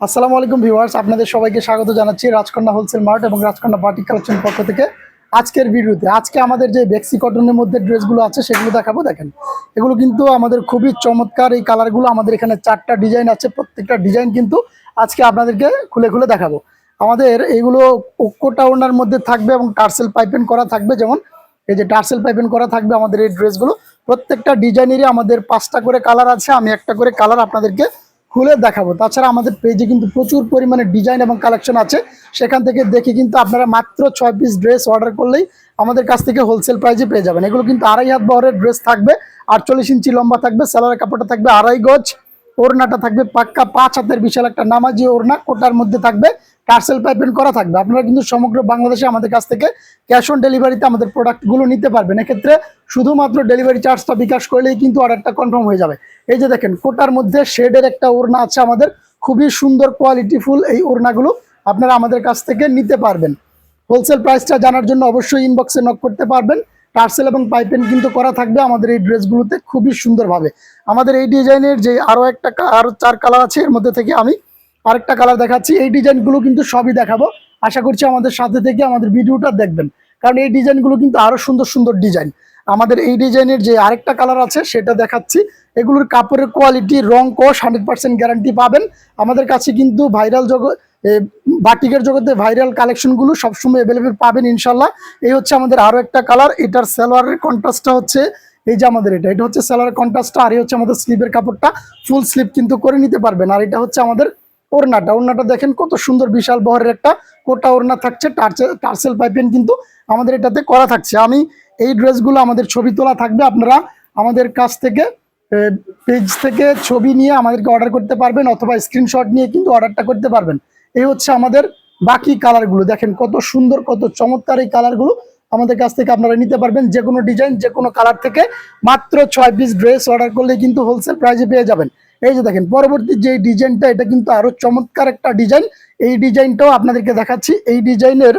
আসসালামু আলাইকুম ভিউয়ার্স, আপনাদের সবাইকে স্বাগত জানাচ্ছি রাজকন্যা হোলসেল মার্ট এবং রাজকন্যা বাটিক কালেকশন পক্ষ থেকে। আজকের ভিডিওতে আজকে আমাদের যে বেক্সি কটনের মধ্যে ড্রেসগুলো আছে সেগুলো দেখাবো। দেখেন, এগুলো কিন্তু আমাদের খুবই চমৎকার। এই কালারগুলো আমাদের এখানে 4টা ডিজাইন আছে, প্রত্যেকটা ডিজাইন কিন্তু আজকে আপনাদেরকে খুলে খুলে দেখাবো। আমাদের এইগুলো কোটা ওড়নার মধ্যে থাকবে এবং টার্সেল পাইপিং করা থাকবে। যেমন এই যে টার্সেল পাইপিং করা থাকবে আমাদের এই ড্রেসগুলো। প্রত্যেকটা ডিজাইনেরই আমাদের 5টা করে কালার আছে, আমি একটা করে কালার আপনাদেরকে খুলে দেখাবো। তাছাড়া আমাদের পেজে কিন্তু প্রচুর পরিমাণে ডিজাইন এবং কালেকশন আছে, সেখান থেকে দেখে কিন্তু আপনারা মাত্র 6 পিস ড্রেস অর্ডার করলেই আমাদের কাছ থেকে হোলসেল প্রাইসে পেয়ে যাবেন। এগুলো কিন্তু 2.5 হাত বহরের ড্রেস থাকবে, 48 ইঞ্চি লম্বা থাকবে, সালোয়ারের কাপড়টা থাকবে 2.5 গজ, ওড়নাটা থাকবে পাক্কা 5 হাতের বিশাল একটা নামাজি ওড়না, কোটার মধ্যে থাকবে টার্সেল পাইপিং করা থাকবে। আপনারা কিন্তু সমগ্র বাংলাদেশে আমাদের কাছ থেকে ক্যাশ অন ডেলিভারিতে আমাদের প্রোডাক্টগুলো নিতে পারবেন। এক্ষেত্রে শুধুমাত্র ডেলিভারি চার্জটা বিকাশ করলেই কিন্তু অর্ডারটা কনফার্ম হয়ে যাবে। এই যে দেখেন, কোটার মধ্যে শেডের একটা ওড়না আছে আমাদের, খুবই সুন্দর কোয়ালিটিফুল এই ওড়নাগুলো আপনারা আমাদের কাছ থেকে নিতে পারবেন। হোলসেল প্রাইসটা জানার জন্য অবশ্যই ইনবক্সে নক করতে পারবেন। টার্সেল এবং পাইপেন কিন্তু করা থাকবে আমাদের এই ড্রেসগুলোতে খুবই সুন্দরভাবে। আমাদের এই ডিজাইনের যে আরও 4 কালার আছে, এর মধ্যে থেকে আমি আরেকটা কালার দেখাচ্ছি। এই ডিজাইনগুলো কিন্তু সবই দেখাবো, আশা করছি আমাদের সাথে থেকে আমাদের ভিডিওটা দেখবেন, কারণ এই ডিজাইনগুলো কিন্তু আরো সুন্দর সুন্দর ডিজাইন। আমাদের এই ডিজাইনের যে আরেকটা কালার আছে সেটা দেখাচ্ছি। এগুলোর কাপড়ের কোয়ালিটি, রং কোশ 100% গ্যারান্টি পাবেন। আমাদের কাছে কিন্তু ভাইরাল বাটিকের জগতে ভাইরাল কালেকশনগুলো সবসময় অ্যাভেলেবেল পাবেন ইনশাল্লাহ। এই হচ্ছে আমাদের আরো একটা কালার, এটার সালোয়ারের কন্ট্রাস্টটা হচ্ছে এই যে আমাদের এটা হচ্ছে সালোয়ারের কন্ট্রাস্টটা, আর এই হচ্ছে আমাদের স্লিভের কাপড়টা, ফুল স্লিভ কিন্তু করে নিতে পারবেন। আর এটা হচ্ছে আমাদের ওড়নাটা দেখেন কত সুন্দর, বিশাল বহরের একটা কোটা ওড়না থাকছে, টার্সেল পাইপিং কিন্তু আমাদের এটাতে করা থাকছে। আমি এই ড্রেসগুলো আমাদের ছবি তোলা থাকবে, আপনারা আমাদের কাছ থেকে পেজ থেকে ছবি নিয়ে আমাদেরকে অর্ডার করতে পারবেন, অথবা স্ক্রিনশট নিয়ে কিন্তু অর্ডারটা করতে পারবেন। এই হচ্ছে আমাদের বাকি কালারগুলো, দেখেন কত সুন্দর, কত চমৎকার এই কালারগুলো আমাদের কাছ থেকে আপনারা নিতে পারবেন। যে কোনো ডিজাইন, যে কোনো কালার থেকে মাত্র 6 পিস ড্রেস অর্ডার করলে কিন্তু হোলসেল প্রাইসে পেয়ে যাবেন। এই যে দেখেন, পরবর্তী যে ডিজাইনটা, এটা কিন্তু আরো চমৎকার একটা ডিজাইন। এই ডিজাইনটাও আপনাদেরকে দেখাচ্ছি। এই ডিজাইনের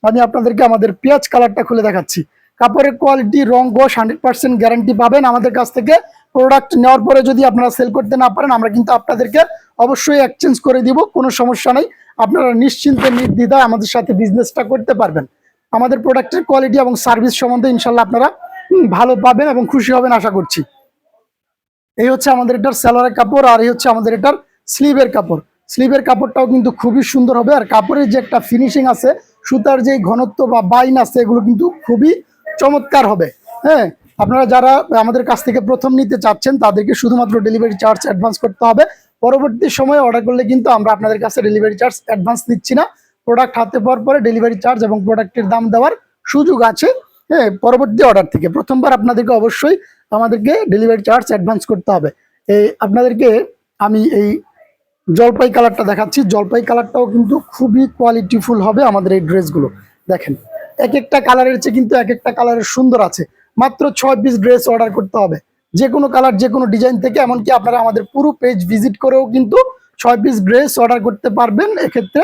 আমি আপনাদেরকে আমাদের পেঁয়াজ কালারটা খুলে দেখাচ্ছি। কাপড়ের কোয়ালিটি, রং কোশ 100% গ্যারান্টি পাবেন আমাদের কাছ থেকে। প্রোডাক্ট নেওয়ার পরে যদি আপনারা সেল করতে না পারেন, আমরা কিন্তু আপনাদেরকে অবশ্যই এক্সচেঞ্জ করে দিব, কোনো সমস্যা নেই। আপনারা নিশ্চিন্তে নির্দ্বিধায় আমাদের সাথে বিজনেসটা করতে পারবেন। আমাদের প্রোডাক্টের কোয়ালিটি এবং সার্ভিস সম্বন্ধে ইনশাল্লাহ আপনারা ভালো পাবেন এবং খুশি হবেন আশা করছি। এই হচ্ছে আমাদের এটার সালোয়ারের কাপড়, আর এই হচ্ছে আমাদের এটার স্লিভের কাপড়। স্লিভের কাপড়টাও কিন্তু খুবই সুন্দর হবে, আর কাপড়ের যে একটা ফিনিশিং আছে, সুতার যে ঘনত্ব বা বাইন আছে, এগুলো কিন্তু খুবই চমৎকার হবে। হ্যাঁ, আপনারা যারা আমাদের কাছ থেকে প্রথম নিতে চাচ্ছেন তাদেরকে শুধুমাত্র ডেলিভারি চার্জ অ্যাডভান্স করতে হবে। পরবর্তী সময়ে অর্ডার করলে কিন্তু আমরা আপনাদের কাছে ডেলিভারি চার্জ অ্যাডভান্স নিচ্ছি না। প্রোডাক্ট হাতে পাওয়ার পরে ডেলিভারি চার্জ এবং প্রোডাক্টের দাম দেওয়ার সুযোগ আছে। হ্যাঁ, পরবর্তী অর্ডার থেকে প্রথমবার আপনাদেরকে অবশ্যই আমাদেরকে ডেলিভারি চার্জ অ্যাডভান্স করতে হবে। এই আপনাদেরকে আমি এই জলপাই কালারটা দেখাচ্ছি। জলপাই কালারটাও কিন্তু খুবই কোয়ালিটিফুল হবে আমাদের এই ড্রেসগুলো। দেখেন, এক একটা কালারের চেয়ে কিন্তু এক একটা কালারের সুন্দর আছে। মাত্র 6 পিস ড্রেস অর্ডার করতে হবে, যে কোনো কালার, যে কোনো ডিজাইন থেকে। এমনকি আপনারা আমাদের পুরো পেজ ভিজিট করেও কিন্তু 6 পিস ড্রেস অর্ডার করতে পারবেন। এক্ষেত্রে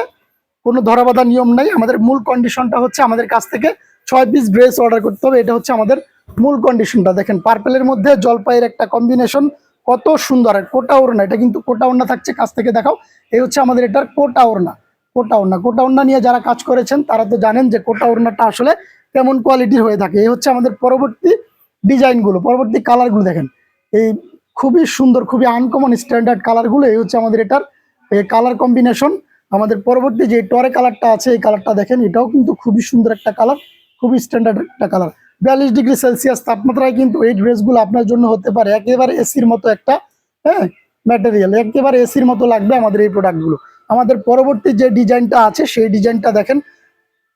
কোনো ধরাবাধা নিয়ম নাই। আমাদের মূল কন্ডিশনটা হচ্ছে আমাদের কাছ থেকে 6 পিস ড্রেস অর্ডার করতে হবে, এটা হচ্ছে আমাদের মূল কন্ডিশনটা। দেখেন, পার্পেলের মধ্যে জলপাইয়ের একটা কম্বিনেশন, কত সুন্দর। আর কোটা ওড়না, এটা কিন্তু কোটা ওড়না থাকছে, কাছ থেকে দেখাও। এই হচ্ছে আমাদের এটার কোটা ওড়না। কোটা ওড়না নিয়ে যারা কাজ করেছেন তারা তো জানেন যে কোটা ওড়নাটা আসলে কেমন কোয়ালিটির হয়ে থাকে। এই হচ্ছে আমাদের পরবর্তী ডিজাইনগুলো, পরবর্তী কালারগুলো। দেখেন, এই খুবই সুন্দর, খুবই আনকমন স্ট্যান্ডার্ড কালারগুলো। এই হচ্ছে আমাদের এটার কালার কম্বিনেশন। আমাদের পরবর্তী যে টরে কালারটা আছে, এই কালারটা দেখেন, এটাও কিন্তু খুবই সুন্দর একটা কালার, খুবই স্ট্যান্ডার্ড একটা কালার। 42 ডিগ্রি সেলসিয়াস তাপমাত্রায় কিন্তু এই ড্রেসগুলো আপনার জন্য হতে পারে একেবারে এসির মতো একটা, হ্যাঁ, ম্যাটেরিয়াল, একেবারে এসির মতো লাগবে আমাদের এই প্রোডাক্টগুলো। আমাদের পরবর্তী যে ডিজাইনটা আছে সেই ডিজাইনটা দেখেন,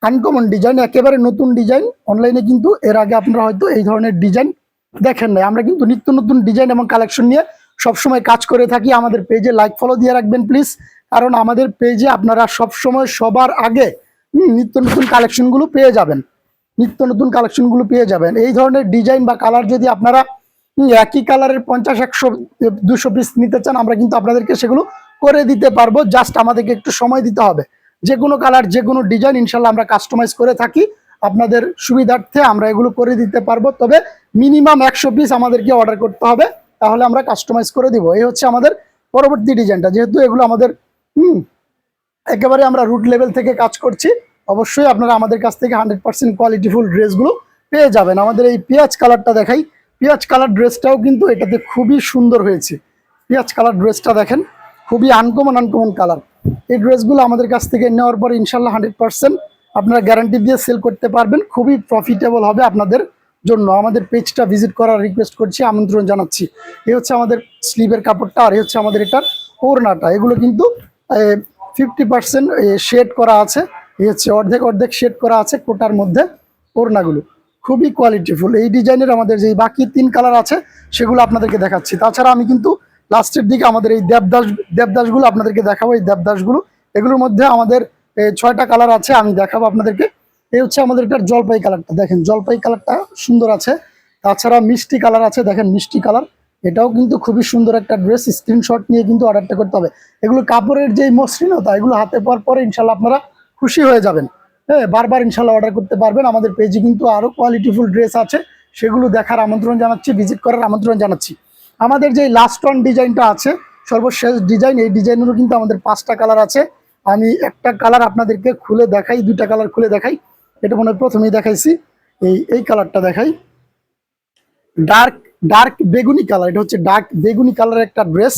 আনকমন ডিজাইন, একেবারে নতুন ডিজাইন। অনলাইনে কিন্তু এর আগে আপনারা হয়তো এই ধরনের ডিজাইন দেখেন নাই। আমরা কিন্তু নিত্য নতুন ডিজাইন এবং কালেকশন নিয়ে সবসময় কাজ করে থাকি। আমাদের পেজে লাইক ফলো দিয়ে রাখবেন প্লিজ, কারণ আমাদের পেজে আপনারা সবসময় সবার আগে নিত্য নতুন কালেকশনগুলো পেয়ে যাবেন। এই ধরনের ডিজাইন বা কালার যদি আপনারা একই কালারের 50, 100, 200 পিস নিতে চান, আমরা কিন্তু আপনাদেরকে সেগুলো করে দিতে পারবো। জাস্ট আমাদেরকে একটু সময় দিতে হবে। যে কোনো কালার, যে কোনো ডিজাইন ইনশাল্লাহ আমরা কাস্টমাইজ করে থাকি। আপনাদের সুবিধার্থে আমরা এগুলো করে দিতে পারবো, তবে মিনিমাম 100 পিস আমাদেরকে অর্ডার করতে হবে, তাহলে আমরা কাস্টমাইজ করে দিব। এই হচ্ছে আমাদের পরবর্তী ডিজাইনটা। যেহেতু এগুলো আমাদের হুম, একেবারে আমরা রুট লেভেল থেকে কাজ করছি। অবশ্যই আপনারা আমাদের কাছ থেকে 100% কোয়ালিটিফুল ড্রেসগুলো পেয়ে যাবেন। আমাদের এই পেঁয়াজ কালারটা দেখাই, পেঁয়াজ কালার ড্রেসটাও কিন্তু এটাতে খুবই সুন্দর হয়েছে। পেঁয়াজ কালার ড্রেসটা দেখেন, খুবই আনকমন আনকমন কালার। এই ড্রেসগুলো আমাদের কাছ থেকে নেওয়ার পরে ইনশাল্লাহ 100% আপনারা গ্যারান্টি দিয়ে সেল করতে পারবেন, খুবই প্রফিটেবল হবে আপনাদের জন্য। আমাদের পেজটা ভিজিট করার রিকোয়েস্ট করছি, আমন্ত্রণ জানাচ্ছি। এই হচ্ছে আমাদের স্লিভের কাপড়টা, আর এই হচ্ছে আমাদের এটার ওড়নাটা। এগুলো কিন্তু 50% শেড করা আছে, এই হচ্ছে অর্ধেক অর্ধেক শেড করা আছে কোটার মধ্যে ওড়নাগুলো। খুবই কোয়ালিটিফুল এই ডিজাইনের। আমাদের যে বাকি 3 কালার আছে সেগুলো আপনাদেরকে দেখাচ্ছি। তাছাড়া আমি কিন্তু লাস্টের দিকে আমাদের এই দেবদাসগুলো আপনাদেরকে দেখাবো। এই দেবদাসগুলো, এগুলোর মধ্যে আমাদের 6টা কালার আছে, আমি দেখাবো আপনাদেরকে। এই হচ্ছে আমাদের এটার জলপাই কালারটা, দেখেন জলপাই কালারটা সুন্দর আছে। তাছাড়া মিষ্টি কালার আছে, দেখেন মিষ্টি কালার, এটাও কিন্তু খুবই সুন্দর একটা ড্রেস। স্ক্রিনশট নিয়ে কিন্তু অর্ডারটা করতে হবে। এগুলো কাপড়ের যে মসৃণতা, এগুলো হাতে পাওয়ার পরে ইনশাল্লাহ আপনারা খুশি হয়ে যাবেন। হ্যাঁ, বারবার ইনশাল্লাহ অর্ডার করতে পারবেন। আমাদের পেজে কিন্তু আরো কোয়ালিটিফুল ড্রেস আছে, সেগুলো দেখার আমন্ত্রণ জানাচ্ছি, ভিজিট করার আমন্ত্রণ জানাচ্ছি। আমাদের যে লাস্ট ওয়ান ডিজাইনটা আছে, সর্বশেষ ডিজাইন, এই ডিজাইনেরও কিন্তু আমাদের 5টা কালার আছে। আমি একটা কালার আপনাদেরকে খুলে দেখাই, 2টা কালার খুলে দেখাই। এটা মনে হয় প্রথমেই দেখাইছি। এই কালারটা দেখাই, ডার্ক ডার্ক বেগুনি কালার। এটা হচ্ছে ডার্ক বেগুনি কালারের একটা ড্রেস।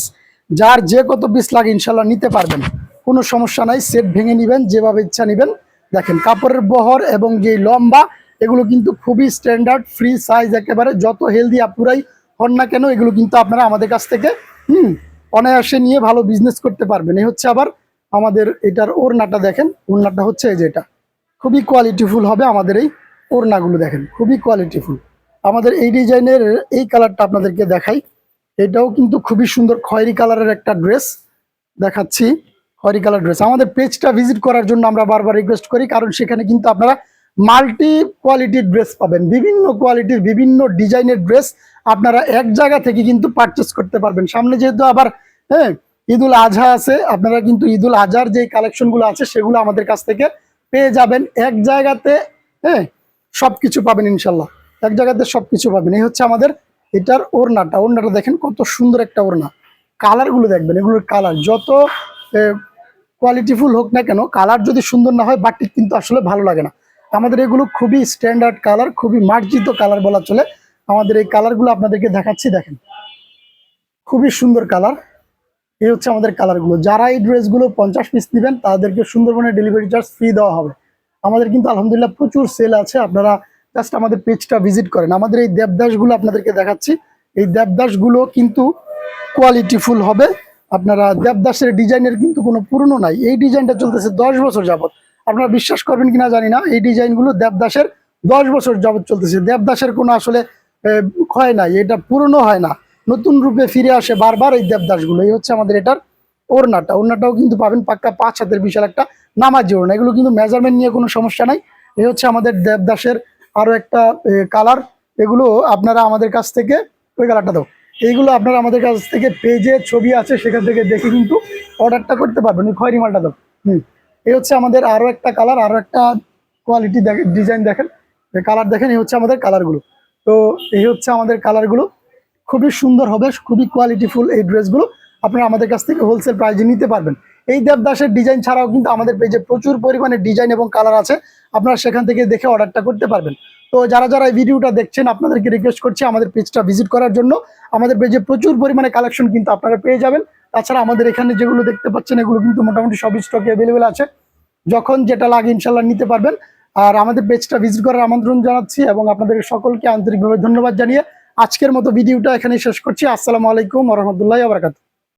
যার যে কত পিস লাগে ইনশাল্লাহ নিতে পারবেন, কোনো সমস্যা নাই। সেট ভেঙে নেবেন, যেভাবে ইচ্ছা নেবেন। দেখেন কাপড়ের বহর এবং যে লম্বা, এগুলো কিন্তু খুবই স্ট্যান্ডার্ড ফ্রি সাইজ একেবারে। যত হেলদি আপুরাই হন না কেন, এগুলো কিন্তু আপনারা আমাদের কাছ থেকে অনায়াসে নিয়ে ভালো বিজনেস করতে পারবেন। এই হচ্ছে আবার আমাদের এটার ওড়নাটা দেখেন, ওড়নাটা হচ্ছে এই যেটা, খুবই কোয়ালিটিফুল হবে আমাদের এই ওড়নাগুলো। দেখেন খুবই কোয়ালিটিফুল। আমাদের এই ডিজাইনের এই কালারটা আপনাদেরকে দেখাই, এটাও কিন্তু খুবই সুন্দর খয়েরি কালারের একটা ড্রেস দেখাচ্ছি। খয়েরি কালার ড্রেস। আমাদের পেজটা ভিজিট করার জন্য আমরা বারবার রিকোয়েস্ট করি, কারণ সেখানে কিন্তু আপনারা মাল্টি কোয়ালিটির ড্রেস পাবেন, বিভিন্ন কোয়ালিটির বিভিন্ন ডিজাইনের ড্রেস আপনারা এক জায়গা থেকে কিন্তু পারচেস করতে পারবেন। সামনে যেহেতু আবার হ্যাঁ ঈদুল আজহা আছে, আপনারা কিন্তু ঈদুল আজহার যে কালেকশনগুলো আছে সেগুলো আমাদের কাছ থেকে পেয়ে যাবেন এক জায়গাতে। হ্যাঁ, সবকিছু পাবেন ইনশাল্লাহ, এক জায়গাতে সবকিছু পাবেন। এই হচ্ছে আমাদের এটার ওড়নাটা। ওড়নাটা দেখেন কত সুন্দর একটা ওড়না। কালারগুলো দেখবেন, এগুলোর কালার যত কোয়ালিটিফুল হোক না কেন, কালার যদি সুন্দর না হয় বাটিক কিন্তু আসলে ভালো লাগে না। আমাদের এগুলো খুবই স্ট্যান্ডার্ড কালার, খুবই মার্জিত কালার বলা চলে। আমাদের এই কালারগুলো আপনাদেরকে দেখাচ্ছি, দেখেন খুবই সুন্দর কালার। এই হচ্ছে আমাদের কালারগুলো। যারা এই ড্রেসগুলো 50 পিস নেবেন তাদেরকে সুন্দরবনের ডেলিভারি চার্জ ফ্রি দেওয়া হবে। আমাদের কিন্তু আলহামদুলিল্লাহ প্রচুর সেল আছে, আপনারা জাস্ট আমাদের পেজটা ভিজিট করেন। আমাদের এই দেবদাসগুলো আপনাদেরকে দেখাচ্ছি। এই দেবদাসগুলো কিন্তু কোয়ালিটিফুল হবে। আপনারা দেবদাসের ডিজাইনের কিন্তু কোনো পুরনো নাই, এই ডিজাইনটা চলতেছে 10 বছর যাবত। আপনারা বিশ্বাস করবেন কিনা জানি না, এই ডিজাইনগুলো দেবদাসের 10 বছর যাবত চলতেছে। দেবদাসের কোনো আসলে ক্ষয় নাই, এটা পুরনো হয় না, নতুন রূপে ফিরে আসে বারবার এই দেবদাসগুলো। এই হচ্ছে আমাদের এটার ওড়নাটা। ওড়নাটাও কিন্তু পাবেন পাক্কা 5 হাতের বিশাল একটা নামাজি ওড়না। এগুলো কিন্তু মেজারমেন্ট নিয়ে কোনো সমস্যা নাই। এই হচ্ছে আমাদের দেবদাসের আরো একটা কালার। এগুলো আপনারা আমাদের কাছ থেকে, ওই কালারটা দাও, এইগুলো আপনারা আমাদের কাছ থেকে পেজে ছবি আছে সেখান থেকে দেখে কিন্তু অর্ডারটা করতে পারবেন। ওই খয়েরি মালটা দাও। এই হচ্ছে আমাদের আরো একটা কালার, আরো একটা কোয়ালিটি ডিজাইন দেখেন, কালার দেখেন। এই হচ্ছে আমাদের কালারগুলো। তো এই হচ্ছে আমাদের কালারগুলো, খুবই সুন্দর হবে, খুবই কোয়ালিটিফুল এই ড্রেসগুলো। আপনারা আমাদের কাছ থেকে হোলসেল প্রাইসে নিতে পারবেন। এই দেবদাসের ডিজাইন ছাড়াও কিন্তু আমাদের পেজে প্রচুর পরিমাণে ডিজাইন এবং কালার আছে, আপনারা সেখান থেকে দেখে অর্ডারটা করতে পারবেন। তো যারা যারা এই ভিডিওটা দেখছেন, আপনাদেরকে রিকোয়েস্ট করছি আমাদের পেজটা ভিজিট করার জন্য। আমাদের পেজে প্রচুর পরিমাণে কালেকশন কিন্তু আপনারা পেয়ে যাবেন। তাছাড়া আমাদের এখানে যেগুলো দেখতে পাচ্ছেন, এগুলো কিন্তু মোটামুটি সব স্টকে অ্যাভেলেবেল আছে, যখন যেটা লাগে ইনশাল্লাহ নিতে পারবেন। আর আমাদের পেজটা ভিজিট করার আমন্ত্রণ জানাচ্ছি এবং আপনাদের সকলকে আন্তরিকভাবে ধন্যবাদ জানিয়ে আজকের মতো ভিডিওটা এখানেই শেষ করছি। আসসালামু আলাইকুম ওয়া রাহমাতুল্লাহি ওয়া বারাকাতুহু।